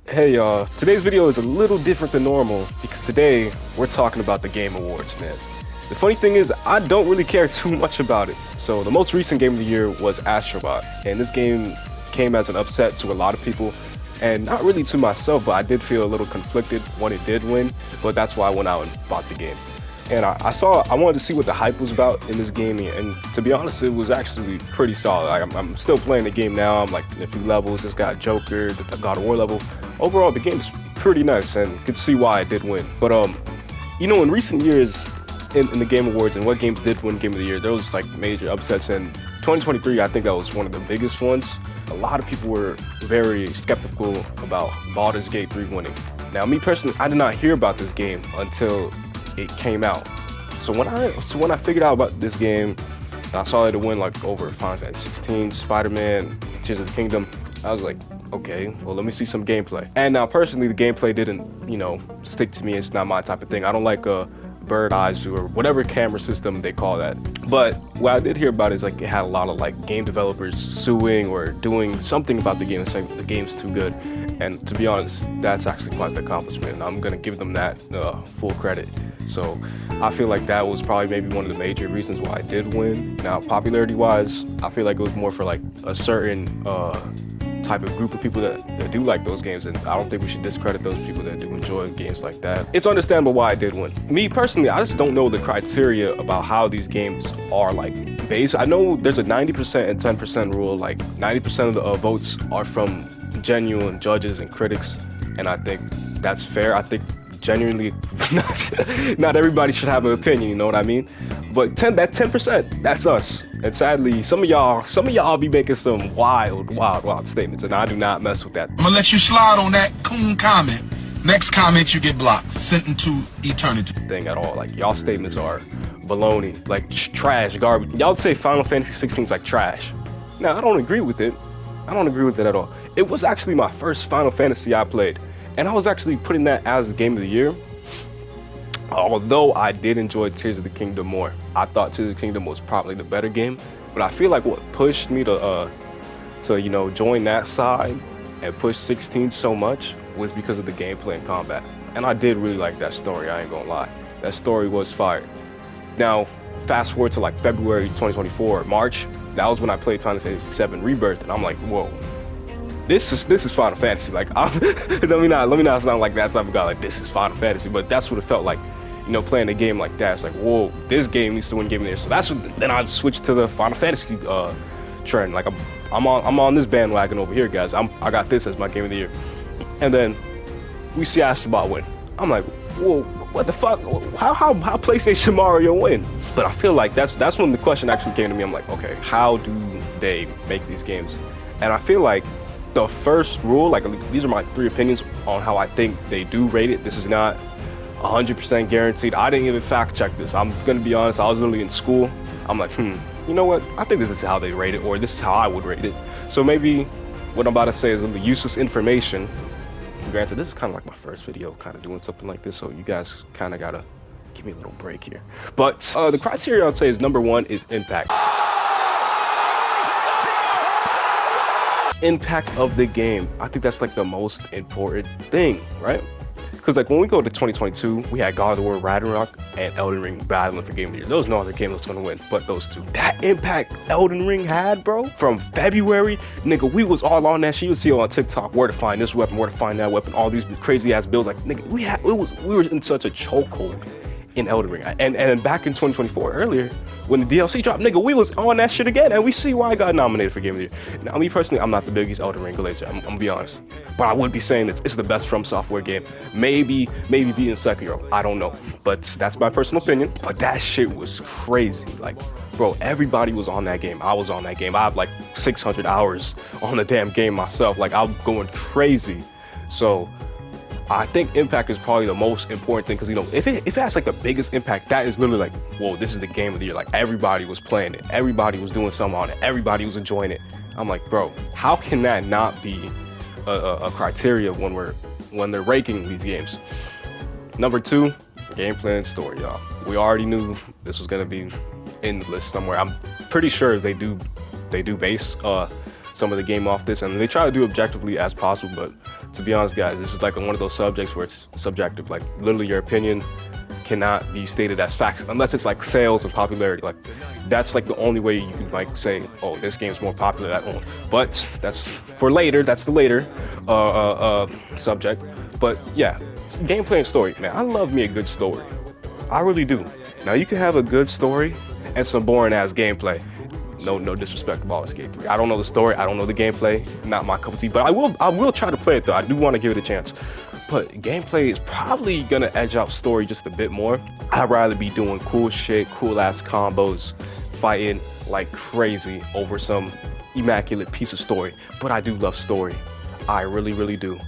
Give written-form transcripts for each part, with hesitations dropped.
Hey y'all, today's video is a little different than normal because today we're talking about the Game Awards, man. The funny thing is, I don't really care too much about it. So the most recent game of the year was Astrobot, and this game came as an upset to a lot of people, and not really to myself, but I did feel a little conflicted when it did win, but that's why I went out and bought the game. And I wanted to see what the hype was about in this game, and to be honest, it was actually pretty solid. I'm still playing the game now. I'm like in a few levels. It's got Joker, the God of War level. Overall, the game is pretty nice, and could see why it did win. But in recent years, in the Game Awards and what games did win Game of the Year, there was like major upsets. And 2023, I think that was one of the biggest ones. A lot of people were very skeptical about Baldur's Gate 3 winning. Now, me personally, I did not hear about this game until it came out. So when I figured out about this game, and I saw it win like over Final Fantasy 16, Spider-Man, Tears of the Kingdom, I was like, okay, well, let me see some gameplay. And now personally, the gameplay didn't, stick to me. It's not my type of thing. I don't like bird eyes or whatever camera system they call that. But what I did hear about is like it had a lot of like game developers suing or doing something about the game and saying the game's too good. And to be honest, that's actually quite the accomplishment, and I'm gonna give them that full credit. So I feel like that was probably maybe one of the major reasons why I did win. Now, popularity wise, I feel like it was more for like a certain type of group of people that do like those games, and I don't think we should discredit those people that do enjoy games like that. It's understandable why I did win. Me personally, I just don't know the criteria about how these games are like based. I know there's a 90% and 10% rule. Like 90% of the votes are from genuine judges and critics, and I think that's fair. I think genuinely not everybody should have an opinion, you know what I mean? But that 10%, that's us. And sadly, some of y'all be making some wild statements, and I do not mess with that. I'm gonna let you slide on that coon comment. Next comment, you get blocked, sent into eternity. Thing at all. Like, y'all statements are baloney, like trash, garbage. Y'all say Final Fantasy 16 is like trash. Now, I don't agree with it. I don't agree with it at all. It was actually my first Final Fantasy I played, and I was actually putting that as the game of the year. Although I did enjoy Tears of the Kingdom more. I thought Tears of the Kingdom was probably the better game, but I feel like what pushed me to join that side and push 16 so much was because of the gameplay and combat. And I did really like that story, I ain't gonna lie. That story was fire. Now, fast forward to like February 2024, March, that was when I played Final Fantasy 7 Rebirth, and I'm like, whoa. This is Final Fantasy. Like, let me not sound like that type of guy. Like, this is Final Fantasy, but that's what it felt like. Playing a game like that. It's like, whoa, this game needs to win Game of the Year. So that's what. Then I switched to the Final Fantasy trend. Like, I'm on this bandwagon over here, guys. I got this as my Game of the Year. And then we see Astrobot win. I'm like, whoa, what the fuck? How PlayStation Mario win? But I feel like that's when the question actually came to me. I'm like, okay, how do they make these games? And I feel like the first rule, like these are my 3 opinions on how I think they do rate it. This is not 100% guaranteed. I didn't even fact check this. I'm gonna be honest, I was literally in school. I'm like, you know what? I think this is how they rate it, or this is how I would rate it. So maybe what I'm about to say is a little useless information. Granted, this is kind of like my first video kind of doing something like this, so you guys kind of gotta give me a little break here. But the criteria I'd say is number 1 is impact. Impact of the game. I think that's like the most important thing, right? Because like when we go to 2022, we had God of War, Ragnarok, and Elden Ring battling for Game of the Year. There was no other game that's gonna win but those 2. That impact Elden Ring had, bro, from February, nigga, we was all on that shit. You would see on TikTok where to find this weapon, where to find that weapon, all these crazy ass builds. Like, nigga, we were in such a chokehold in Elden Ring. And back in 2024, earlier, when the DLC dropped, nigga, we was on that shit again, and we see why I got nominated for Game of the Year. Now, me personally, I'm not the biggest Elden Ring glazer, I'm gonna be honest. But I would be saying it's the best From Software game. Maybe beating Sekiro, I don't know. But that's my personal opinion. But that shit was crazy. Like, bro, everybody was on that game. I was on that game. I have like 600 hours on the damn game myself. Like, I'm going crazy. So I think impact is probably the most important thing, because if it has like the biggest impact, that is literally like, whoa, this is the game of the year. Like, everybody was playing it, everybody was doing something on it, everybody was enjoying it. I'm like, bro, how can that not be a criteria when they're ranking these games? Number 2, gameplay and story, y'all. We already knew this was gonna be in the list somewhere. I'm pretty sure they do base some of the game off this, and they try to do objectively as possible, but to be honest, guys, this is like one of those subjects where it's subjective. Like literally, your opinion cannot be stated as facts unless it's like sales and popularity. Like that's like the only way you can like say, oh, this game's more popular than that one. But that's for later. That's the later subject. But yeah, gameplay and story, man. I love me a good story. I really do. Now you can have a good story and some boring ass gameplay. No disrespect to Baldur's Gate 3. I don't know the story. I don't know the gameplay. Not my cup of tea. But I will try to play it though. I do want to give it a chance. But gameplay is probably gonna edge out story just a bit more. I'd rather be doing cool shit, cool ass combos, fighting like crazy over some immaculate piece of story. But I do love story. I really do.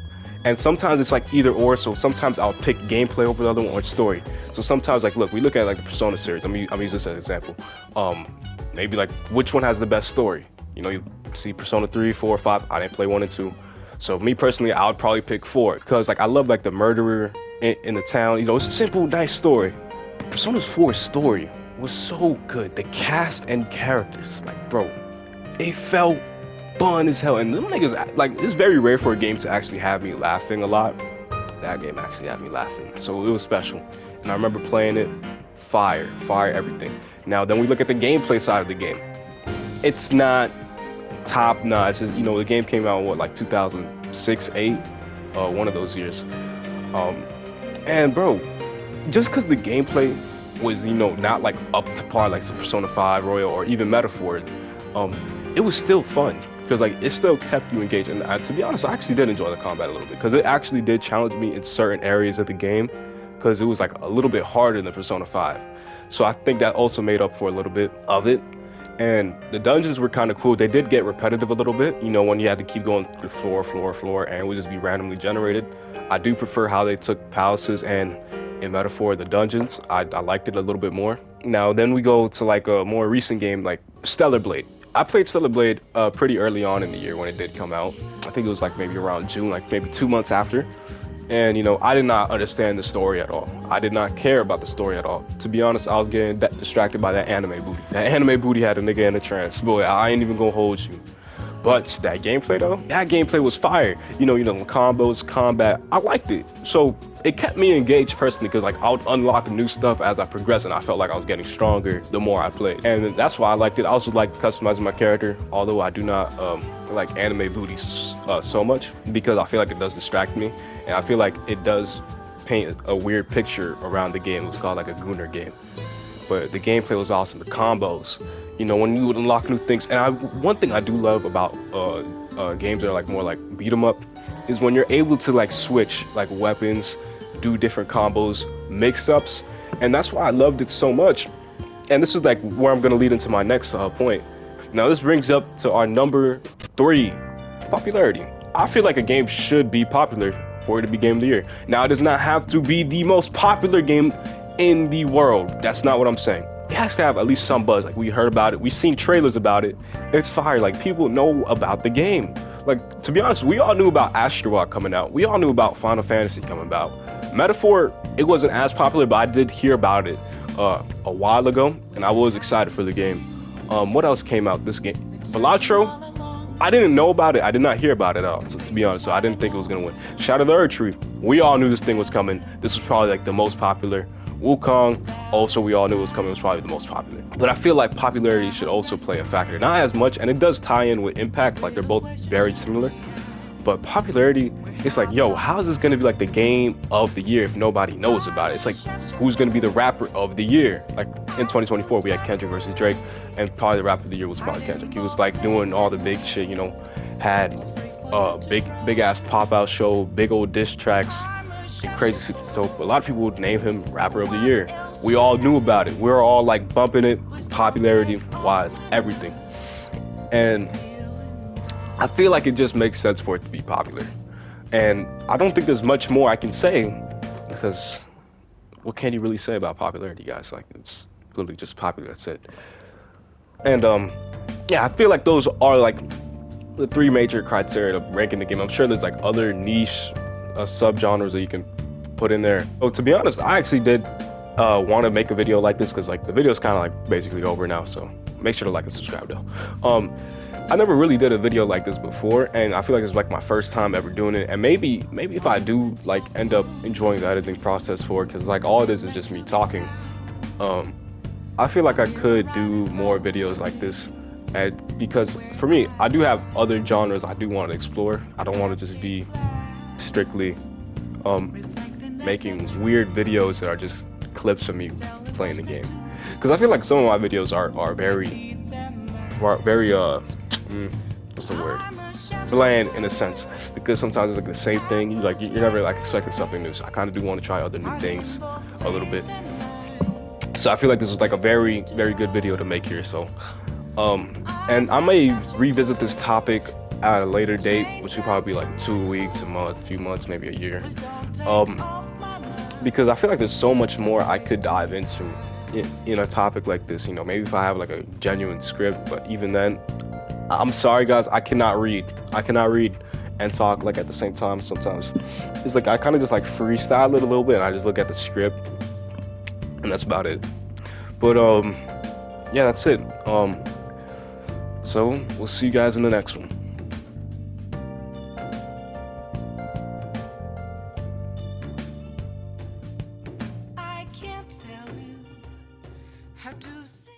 And sometimes it's like either or. So sometimes I'll pick gameplay over the other one or story. So sometimes like, look, we look at like the Persona series. I'm using this as an example. Maybe like which one has the best story? You know, you see Persona 3, 4, 5. I didn't play 1 and 2. So me personally, I would probably pick 4 because like I love like the murderer in the town. You know, it's a simple, nice story. Persona 4's story was so good. The cast and characters, like bro, it felt fun as hell. And them niggas, like, it's very rare for a game to actually have me laughing a lot. That game actually had me laughing, so it was special. And I remember playing it, fire everything. Now then we look at the gameplay side of the game. It's not top notch. You know, the game came out in what, like 2006, 8, one of those years. And bro, just because the gameplay was, you know, not like up to par like Persona 5 Royal or even Metaphor, it was still fun because like it still kept you engaged. And to be honest, I actually did enjoy the combat a little bit because it actually did challenge me in certain areas of the game because it was like a little bit harder than Persona 5. So I think that also made up for a little bit of it. And the dungeons were kind of cool. They did get repetitive a little bit, you know, when you had to keep going through floor, and it would just be randomly generated. I do prefer how they took palaces and, in Metaphor, the dungeons. I liked it a little bit more. Now, then we go to like a more recent game, like Stellar Blade. I played Stellar Blade pretty early on in the year when it did come out. I think it was like maybe around June, like maybe 2 months after. And, you know, I did not understand the story at all. I did not care about the story at all. To be honest, I was getting distracted by that anime booty. That anime booty had a nigga in a trance. Boy, I ain't even gonna hold you. But that gameplay though, that gameplay was fire. You know, combos, combat, I liked it. So it kept me engaged personally because like I would unlock new stuff as I progressed and I felt like I was getting stronger the more I played. And that's why I liked it. I also like customizing my character, although I do not like anime booties so much because I feel like it does distract me. And I feel like it does paint a weird picture around the game. It was called like a Gunner game. But the gameplay was awesome. The combos, you know, when you would unlock new things. And one thing I do love about games that are like more like beat 'em up is when you're able to like switch like weapons, do different combos, mix-ups. And that's why I loved it so much. And this is like where I'm gonna lead into my next point. Now this brings up to our number 3, popularity. I feel like a game should be popular for it to be Game of the Year. Now it does not have to be the most popular game in the world. That's not what I'm saying. It has to have at least some buzz. Like we heard about it, we've seen trailers about it. It's fire. Like people know about the game. Like to be honest, we all knew about Astrobot coming out. We all knew about Final Fantasy coming about. Metaphor, it wasn't as popular, but I did hear about it a while ago, and I was excited for the game. What else came out this game? Balatro, I didn't know about it. I did not hear about it at all, to be honest, so I didn't think it was gonna win. Shadow of the Erdtree, we all knew this thing was coming. This was probably like the most popular. Wukong, also we all knew it was coming, it was probably the most popular. But I feel like popularity should also play a factor. Not as much, and it does tie in with impact, like they're both very similar. But popularity, it's like, yo, how is this gonna be like the game of the year if nobody knows about it? It's like, who's gonna be the rapper of the year? Like in 2024, we had Kendrick versus Drake, and probably the rapper of the year was probably Kendrick. He was like doing all the big shit, you know, had big ass pop out show, big old diss tracks, and crazy shit. So a lot of people would name him rapper of the year. We all knew about it. We were all like bumping it, popularity wise, everything. And I feel like it just makes sense for it to be popular. And I don't think there's much more I can say because what can you really say about popularity, guys? Like it's literally just popular, that's it. And yeah, I feel like those are like the 3 major criteria of ranking the game. I'm sure there's like other niche subgenres that you can put in there. So to be honest, I actually did want to make a video like this because like the video is kind of like basically over now, so make sure to like and subscribe though. I never really did a video like this before, and I feel like it's like my first time ever doing it. And maybe if I do like end up enjoying the editing process for it, because like all it is just me talking. I feel like I could do more videos like this, and because for me, I do have other genres I do want to explore. I don't want to just be strictly making weird videos that are just clips of me playing the game, because I feel like some of my videos are very what's the word, bland in a sense, because sometimes it's like the same thing. You're never like expecting something new, so I kind of do want to try other new things a little bit. So I feel like this was like a very good video to make here. So and I may revisit this topic at a later date, which will probably be like 2 weeks, a month, few months, maybe a year, because I feel like there's so much more I could dive into in a topic like this. You know, maybe if I have like a genuine script, but even then, I'm sorry guys, I cannot read and talk like at the same time. Sometimes it's like I kind of just like freestyle it a little bit, and I just look at the script, and that's about it. But yeah, that's it. So we'll see you guys in the next one. I can't tell you how to say